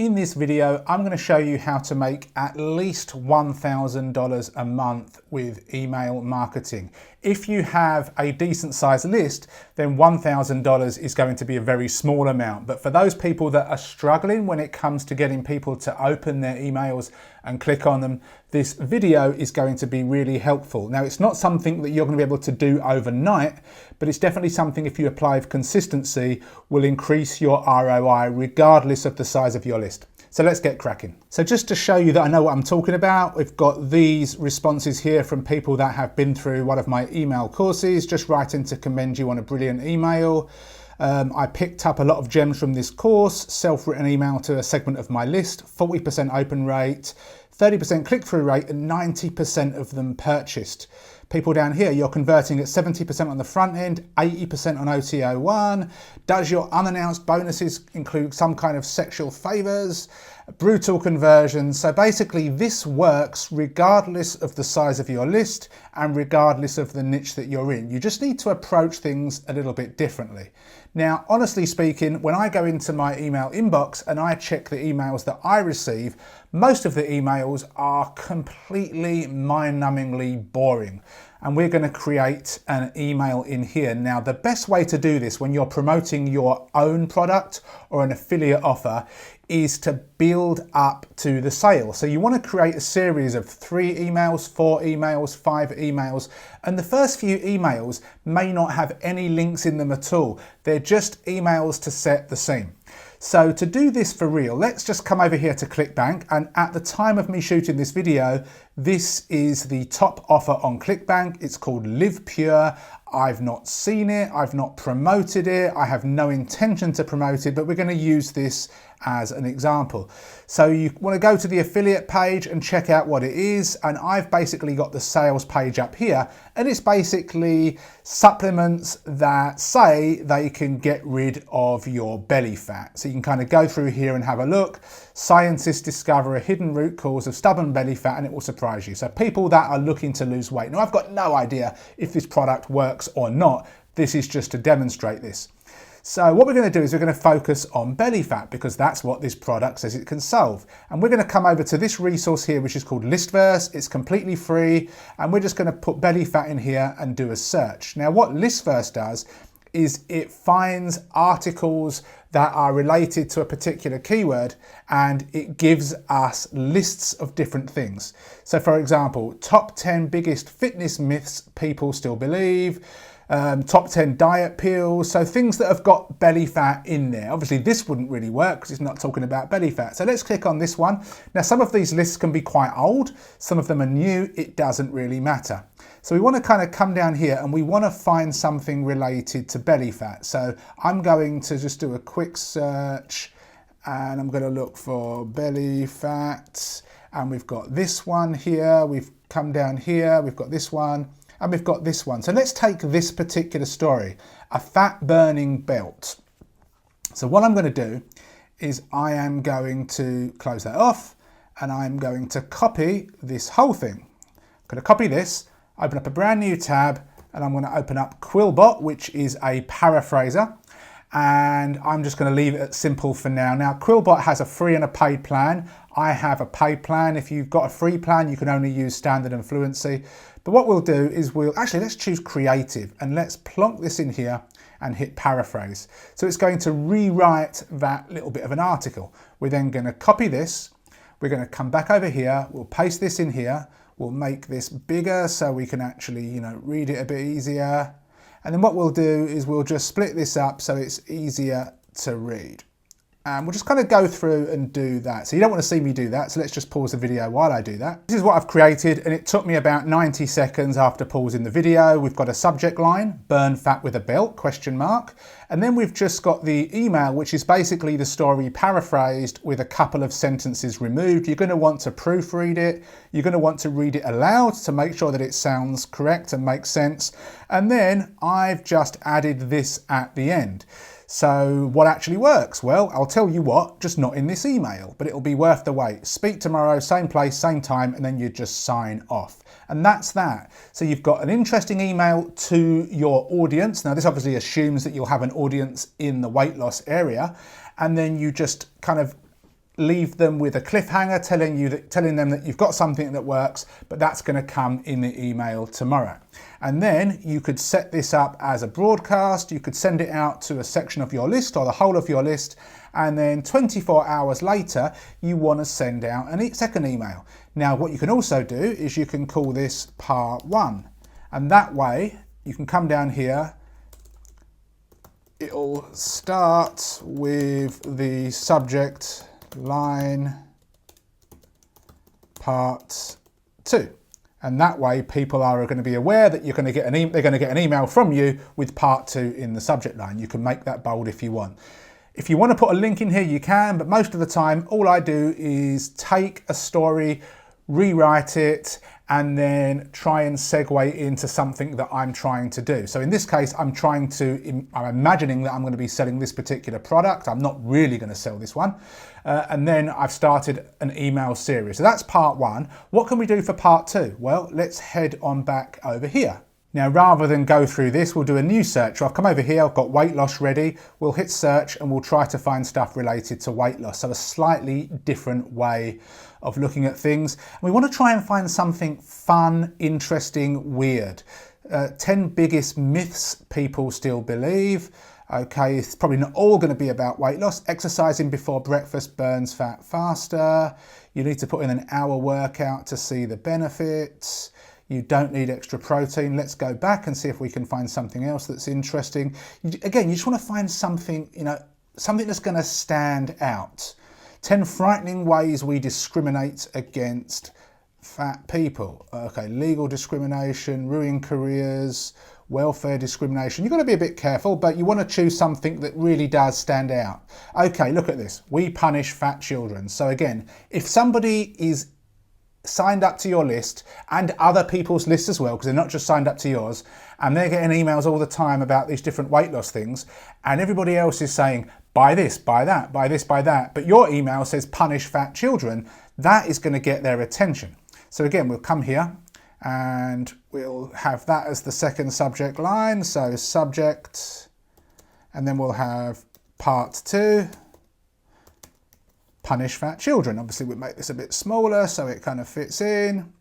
In this video, I'm going to show you how to make at least $1,000 a month with email marketing. If you have a decent sized list, then $1,000 is going to be a very small amount. But for those people that are struggling when it comes to getting people to open their emails and click on them, this video is going to be really helpful. Now, it's not something that you're going to be able to do overnight, but it's definitely something, if you apply with consistency, will increase your ROI regardless of the size of your list. So let's get cracking. So just to show you that I know what I'm talking about, we've got these responses here from people that have been through one of my email courses, just writing to commend you on a brilliant email. I picked up a lot of gems from this course, self-written email to a segment of my list, 40% open rate, 30% click-through rate, and 90% of them purchased. People down here, you're converting at 70% on the front end, 80% on OTO1. Does your unannounced bonuses include some kind of sexual favors? Brutal conversions. So basically this works regardless of the size of your list and regardless of the niche that you're in. You just need to approach things a little bit differently. Now, honestly speaking, when I go into my email inbox and I check the emails that I receive, most of the emails are completely mind-numbingly boring. And we're going to create an email in here. Now, the best way to do this when you're promoting your own product or an affiliate offer is to build up to the sale. So you want to create a series of 3 emails, 4 emails, 5 emails, and the first few emails may not have any links in them at all. They're just emails to set the scene. So to do this for real, let's just come over here to ClickBank, and at the time of me shooting this video, this is the top offer on ClickBank. It's called Live Pure. I've not seen it, I've not promoted it, I have no intention to promote it, but we're going to use this as an example. So you want to go to the affiliate page and check out what it is, and I've basically got the sales page up here, and it's basically supplements that say they can get rid of your belly fat. So you can kind of go through here and have a look. Scientists discover a hidden root cause of stubborn belly fat and it will surprise you. So people that are looking to lose weight. Now, I've got no idea if this product works or not. This is just to demonstrate this. So what we're going to do is we're going to focus on belly fat because that's what this product says it can solve. And we're going to come over to this resource here, which is called Listverse. It's completely free. And we're just going to put belly fat in here and do a search. Now, what Listverse does is it finds articles that are related to a particular keyword and it gives us lists of different things. So for example, top 10 biggest fitness myths people still believe, top 10 diet pills, so things that have got belly fat in there. Obviously this wouldn't really work because it's not talking about belly fat. So let's click on this one. Now some of these lists can be quite old, some of them are new, it doesn't really matter. So we want to kind of come down here and we want to find something related to belly fat. So I'm going to just do a quick search and I'm going to look for belly fat, and we've got this one here, we've come down here, we've got this one, and we've got this one. So let's take this particular story, a fat burning belt. So what I'm going to do is I am going to close that off and I'm going to copy this whole thing. I'm going to copy this, open up a brand new tab, and I'm going to open up Quillbot, which is a paraphraser. And I'm just going to leave it at simple for now. Now, Quillbot has a free and a paid plan. I have a paid plan. If you've got a free plan, you can only use standard and fluency. But what we'll do is let's choose creative and let's plonk this in here and hit paraphrase. So it's going to rewrite that little bit of an article. We're then going to copy this. We're going to come back over here. We'll paste this in here. We'll make this bigger so we can actually, read it a bit easier. And then what we'll do is we'll just split this up so it's easier to read. And we'll just kind of go through and do that. So you don't want to see me do that, so let's just pause the video while I do that. This is what I've created, and it took me about 90 seconds after pausing the video. We've got a subject line, burn fat with a belt, question mark. And then we've just got the email, which is basically the story paraphrased with a couple of sentences removed. You're going to want to proofread it. You're going to want to read it aloud to make sure that it sounds correct and makes sense. And then I've just added this at the end. So what actually works? Well, I'll tell you what, just not in this email, but it'll be worth the wait. Speak tomorrow, same place, same time, and then you just sign off. And that's that. So you've got an interesting email to your audience. Now this obviously assumes that you'll have an audience in the weight loss area, and then you just kind of leave them with a cliffhanger telling them that you've got something that works, but that's going to come in the email tomorrow. And then you could set this up as a broadcast. You could send it out to a section of your list or the whole of your list. And then 24 hours later, you want to send out a second email. Now, what you can also do is you can call this part 1. And that way you can come down here. It'll start with the subject line part 2. And that way people are going to be aware that they're going to get an email from you with part 2 in the subject line. You can make that bold if you want. If you want to put a link in here, you can, but most of the time, all I do is take a story, rewrite it, and then try and segue into something that I'm trying to do. So in this case, I'm imagining that I'm going to be selling this particular product. I'm not really going to sell this one. And then I've started an email series. So that's part 1. What can we do for part 2? Well, let's head on back over here. Now, rather than go through this, we'll do a new search. I've come over here, I've got weight loss ready. We'll hit search and we'll try to find stuff related to weight loss. So a slightly different way of looking at things. And we want to try and find something fun, interesting, weird. 10 biggest myths people still believe. Okay, it's probably not all going to be about weight loss. Exercising before breakfast burns fat faster. You need to put in an hour workout to see the benefits. You don't need extra protein. Let's go back and see if we can find something else that's interesting. Again, you just want to find something, something that's going to stand out. 10 frightening ways we discriminate against fat people. Okay, legal discrimination, ruining careers, welfare discrimination. You've got to be a bit careful, but you want to choose something that really does stand out. Okay, look at this. We punish fat children. So again, if somebody is signed up to your list and other people's lists as well, because they're not just signed up to yours, and they're getting emails all the time about these different weight loss things, and everybody else is saying, buy this, buy that, buy this, buy that, but your email says punish fat children, that is going to get their attention. So again, we'll come here and we'll have that as the second subject line. So subject, and then we'll have part 2. Punish fat children. Obviously we'll make this a bit smaller so it kind of fits in.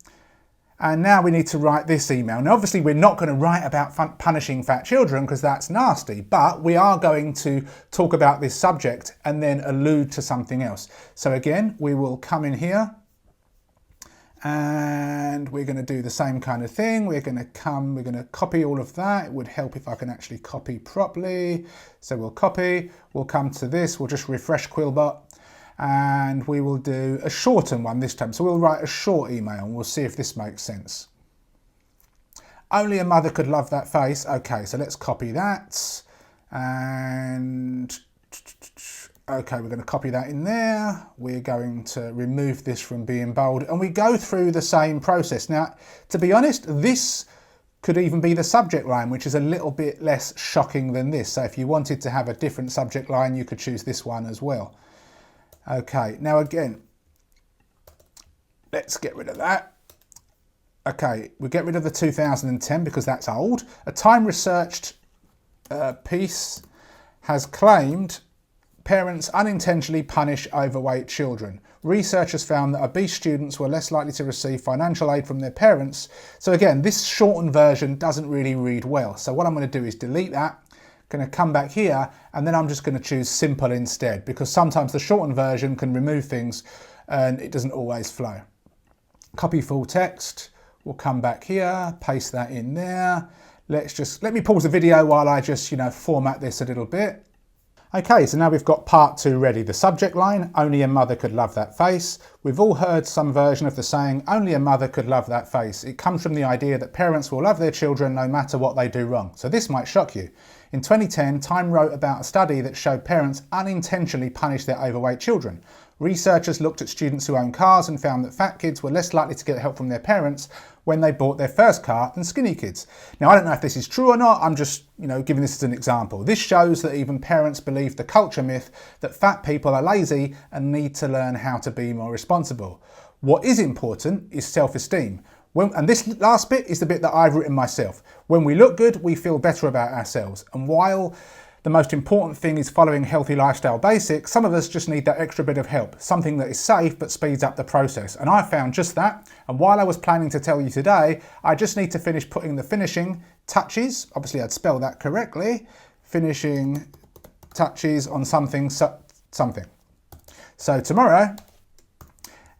And now we need to write this email. Now obviously we're not going to write about punishing fat children because that's nasty, but we are going to talk about this subject and then allude to something else. So again, we will come in here and we're going to do the same kind of thing. We're going to copy all of that. It would help if I can actually copy properly. So we'll copy, we'll come to this, we'll just refresh Quillbot. And we will do a shortened one this time. So we'll write a short email and we'll see if this makes sense. Only a mother could love that face. Okay, so let's copy that. And okay, we're going to copy that in there. We're going to remove this from being bold. And we go through the same process. Now, to be honest, this could even be the subject line, which is a little bit less shocking than this. So if you wanted to have a different subject line, you could choose this one as well. Okay, now again, let's get rid of that. Okay, we get rid of the 2010 because that's old. A time-researched piece has claimed parents unintentionally punish overweight children. Researchers found that obese students were less likely to receive financial aid from their parents. So again, this shortened version doesn't really read well. So what I'm going to do is delete that. Going to come back here and then I'm just going to choose simple instead because sometimes the shortened version can remove things and it doesn't always flow. Copy full text. We'll come back here, paste that in there. Let me pause the video while I just, format this a little bit. Okay, so now we've got part 2 ready. The subject line, only a mother could love that face. We've all heard some version of the saying, only a mother could love that face. It comes from the idea that parents will love their children no matter what they do wrong. So this might shock you. In 2010, Time wrote about a study that showed parents unintentionally punish their overweight children. Researchers looked at students who own cars and found that fat kids were less likely to get help from their parents when they bought their first car than skinny kids. Now, I don't know if this is true or not. I'm just, giving this as an example. This shows that even parents believe the culture myth that fat people are lazy and need to learn how to be more responsible. What is important is self-esteem. And this last bit is the bit that I've written myself. When we look good, we feel better about ourselves. And while The most important thing is following healthy lifestyle basics. Some of us just need that extra bit of help, something that is safe but speeds up the process. And I found just that. And while I was planning to tell you today, I just need to finish putting the finishing touches. Obviously I'd spell that correctly. Finishing touches on something. So tomorrow,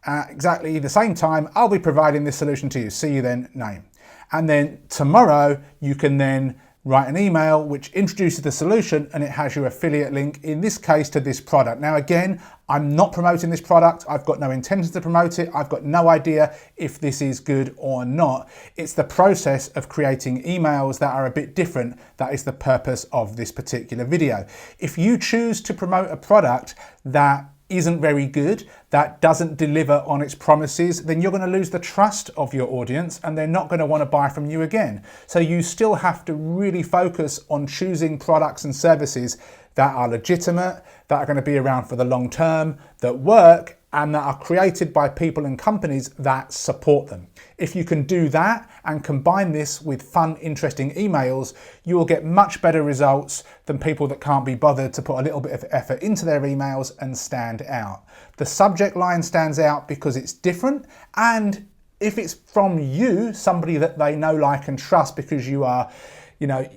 at exactly the same time, I'll be providing this solution to you. See you then, name. And then tomorrow you can then write an email which introduces the solution and it has your affiliate link, in this case to this product. Now again, I'm not promoting this product. I've got no intention to promote it. I've got no idea if this is good or not. It's the process of creating emails that are a bit different. That is the purpose of this particular video. If you choose to promote a product that isn't very good, that doesn't deliver on its promises, then you're going to lose the trust of your audience and they're not going to want to buy from you again. So you still have to really focus on choosing products and services that are legitimate, that are going to be around for the long term, that work, and that are created by people and companies that support them. If you can do that and combine this with fun, interesting emails, you will get much better results than people that can't be bothered to put a little bit of effort into their emails and stand out. The subject line stands out because it's different, and if it's from you, somebody that they know, like, and trust because you are,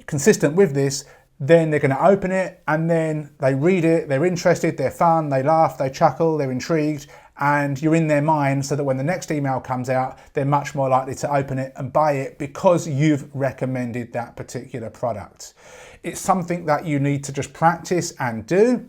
consistent with this, then they're going to open it and then they read it, they're interested, they're fun, they laugh, they chuckle, they're intrigued, and you're in their mind so that when the next email comes out, they're much more likely to open it and buy it because you've recommended that particular product. It's something that you need to just practice and do.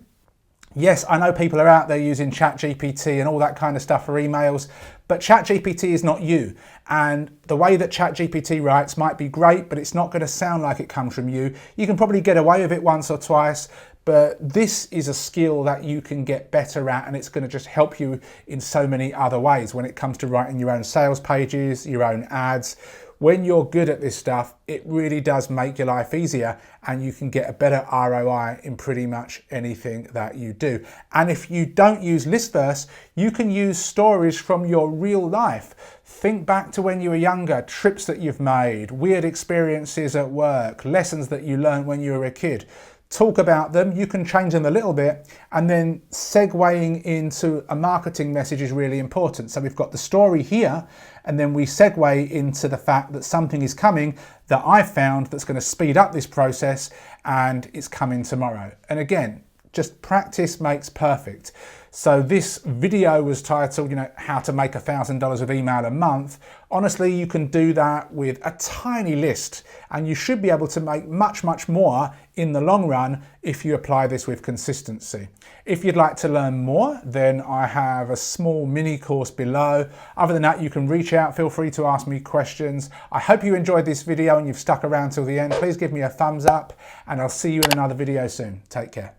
Yes, I know people are out there using ChatGPT and all that kind of stuff for emails, but ChatGPT is not you. And the way that ChatGPT writes might be great, but it's not going to sound like it comes from you. You can probably get away with it once or twice, but this is a skill that you can get better at, and it's going to just help you in so many other ways when it comes to writing your own sales pages, your own ads. When you're good at this stuff, it really does make your life easier and you can get a better ROI in pretty much anything that you do. And if you don't use Listverse, you can use stories from your real life. Think back to when you were younger, trips that you've made, weird experiences at work, lessons that you learned when you were a kid. Talk about them, you can change them a little bit, and then segueing into a marketing message is really important. So we've got the story here, and then we segue into the fact that something is coming that I've found that's going to speed up this process, and it's coming tomorrow. And again, just practice makes perfect. So this video was titled, how to make $1,000 of email a month. Honestly, you can do that with a tiny list and you should be able to make much, much more in the long run if you apply this with consistency. If you'd like to learn more, then I have a small mini course below. Other than that, you can reach out, feel free to ask me questions. I hope you enjoyed this video and you've stuck around till the end. Please give me a thumbs up and I'll see you in another video soon. Take care.